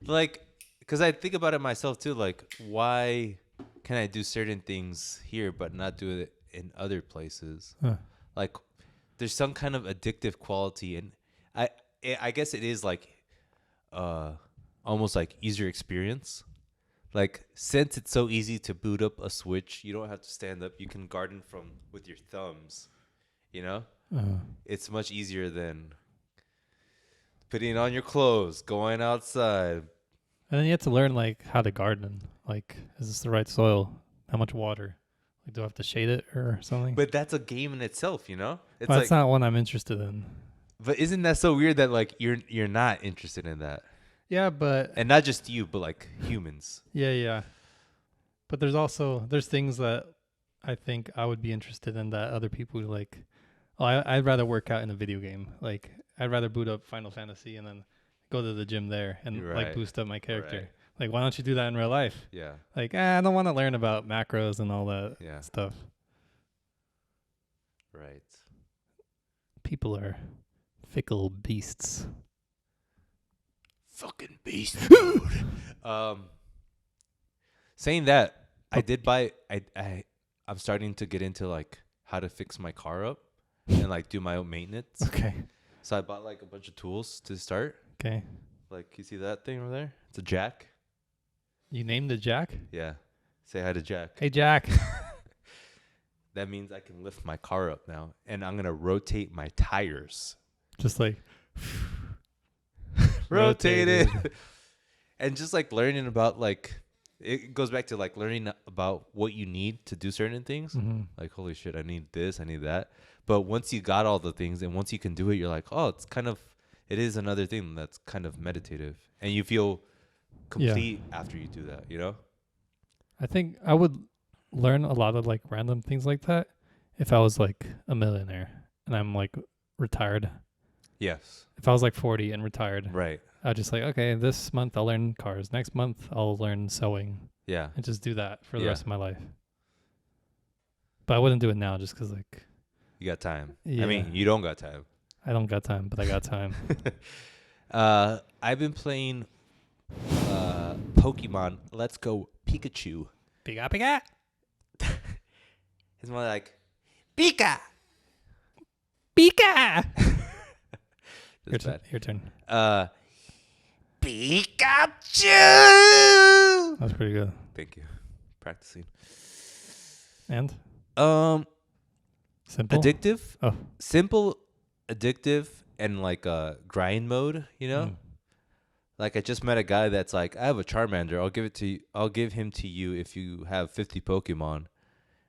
Like, because I think about it myself too. Like, why can I do certain things here but not do it in other places? Like, there's some kind of addictive quality. And I guess it is like almost like user experience. like since it's so easy to boot up a Switch, you don't have to stand up. You can garden from with your thumbs. You know, it's much easier than putting on your clothes, going outside. And then you have to learn like how to garden. Like, is this the right soil? How much water? Like, do I have to shade it or something? But that's a game in itself, you know. It's That's not one I'm interested in. But isn't that so weird that like you're not interested in that? Yeah, but And not just you, but like humans. yeah. But there's things that I think I would be interested in that other people like. Oh, I'd rather work out in a video game. Like, I'd rather boot up Final Fantasy and then go to the gym there and like boost up my character. Right. Like, why don't you do that in real life? Yeah. Like, I don't want to learn about macros and all that stuff. Right. People are fickle beasts. Fucking beast. Saying that, I did buy. I'm starting to get into like how to fix my car up and like do my own maintenance. Okay. So I bought like a bunch of tools to start. Okay. Like, you see that thing over there? It's a jack. You named it Jack? Yeah. Say hi to Jack. Hey, Jack. That means I can lift my car up now, and I'm gonna rotate my tires. Just like rotated. And just like learning about like, it goes back to like learning about what you need to do certain things. Mm-hmm. Like, holy shit, I need this, I need that. But once you got all the things and once you can do it, you're like, oh, it is another thing that's kind of meditative, and you feel complete after you do that, you know? I think I would learn a lot of like random things like that if I was like a millionaire and I'm like retired. Yes. If I was like 40 and retired, Right. I'd just like, okay, this month I'll learn cars. Next month I'll learn sewing. Yeah. And just do that for the rest of my life. But I wouldn't do it now just because like... You got time. Yeah. I mean, you don't got time. I don't got time, but I got time. I've been playing Pokemon Let's Go Pikachu. Pika Pika. It's more like Pika. Pika. Your turn. Pikachu. That's pretty good. Thank you. Practicing. And? Simple. Addictive. Oh. Simple, addictive, and like grind mode, you know? Like, I just met a guy that's like, I have a Charmander. I'll give him to you if you have 50 Pokemon.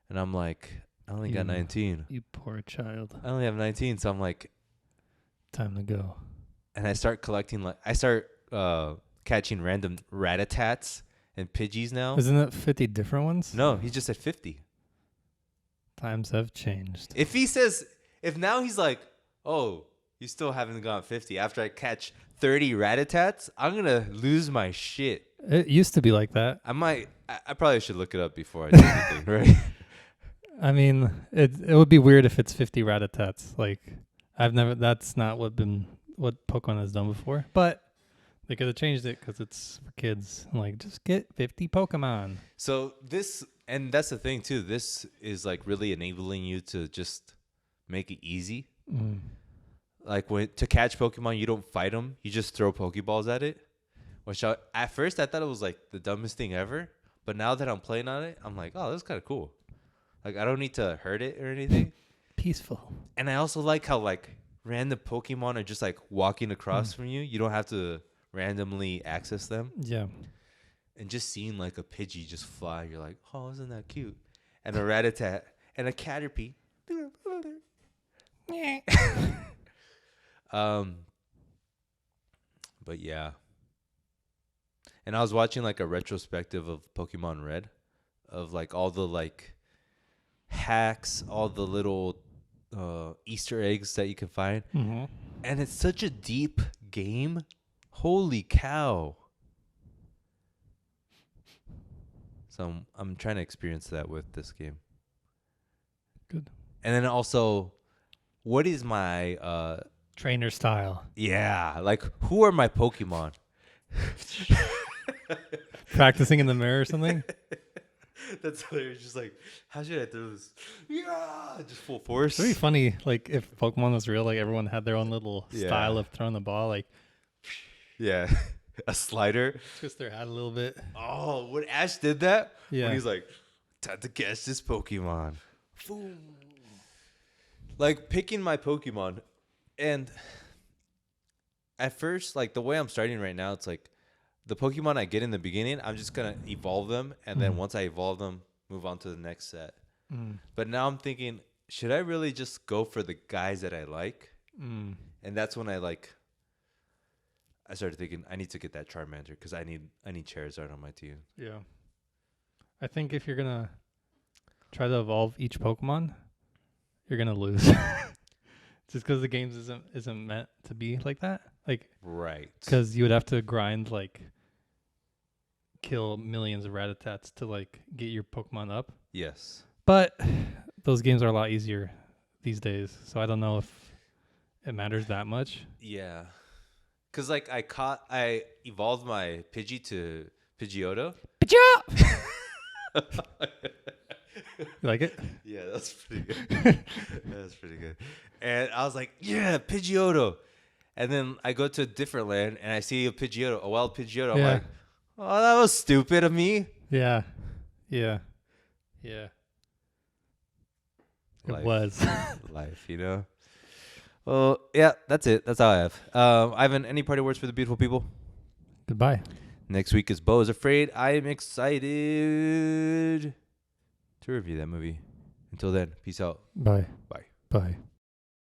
And I'm like, I only got 19. You poor child. I only have 19, so I'm like, time to go. And I start collecting, catching random Ratatats and Pidgeys now. Isn't it 50 different ones? No, he just said 50. Times have changed. If now he's like, oh, you still haven't gone 50 after I catch 30 Ratatats, I'm going to lose my shit. It used to be like that. I probably should look it up before I do anything, right? I mean, it would be weird if it's 50 Ratatats. Like, that's not what Pokemon has done before. But they could have changed it because it's for kids. Like, just get 50 Pokemon. So and that's the thing too. This is like really enabling you to just make it easy. Mm. Like, to catch Pokemon, you don't fight them. You just throw Pokeballs at it. Which at first I thought it was like the dumbest thing ever. But now that I'm playing on it, I'm like, oh, that's kind of cool. Like, I don't need to hurt it or anything. Peaceful. And I also like how like random Pokemon are just like walking across from you. You don't have to randomly access them. Yeah. And just seeing like a Pidgey just fly, you're like, oh, isn't that cute? And a Rattata and a Caterpie. But yeah. And I was watching like a retrospective of Pokemon Red, of like all the like hacks, all the little Easter eggs that you can find. Mm-hmm. And it's such a deep game. Holy cow. So I'm trying to experience that with this game. Good. And then also, what is my trainer style? Yeah, like, who are my Pokemon? Practicing in the mirror or something? That's hilarious. Just like, how should I throw this? Yeah, just full force. It'd be funny, like, if Pokemon was real, like, everyone had their own little style of throwing the ball, like... Yeah. a slider. Twist their hat a little bit. Oh, when Ash did that, Yeah. when he's like, time to catch this Pokemon. Like picking my Pokemon, and at first, like the way I'm starting right now, it's like the Pokemon I get in the beginning, I'm just gonna evolve them, and then once I evolve them, move on to the next set. But now I'm thinking, should I really just go for the guys that I like? And that's when I started thinking I need to get that Charmander because I need Charizard on my team. Yeah. I think if you're gonna try to evolve each Pokemon, you're gonna lose. Just because the games isn't meant to be like that. Like Right. because you would have to grind like kill millions of Ratatats to like get your Pokemon up. Yes. But those games are a lot easier these days, so I don't know if it matters that much. Yeah. Cause like I evolved my Pidgey to Pidgeotto. You like it? Yeah, that's pretty good. That's pretty good. And I was like, yeah, Pidgeotto. And then I go to a different land and I see a Pidgeotto, a wild Pidgeotto. I'm like, oh, that was stupid of me. Yeah. Yeah. Yeah. Life. It was. Life, you know? Well, yeah, that's it. That's all I have. Ivan, any party words for the beautiful people? Goodbye. Next week is Bo is Afraid. I am excited to review that movie. Until then, peace out. Bye. Bye. Bye.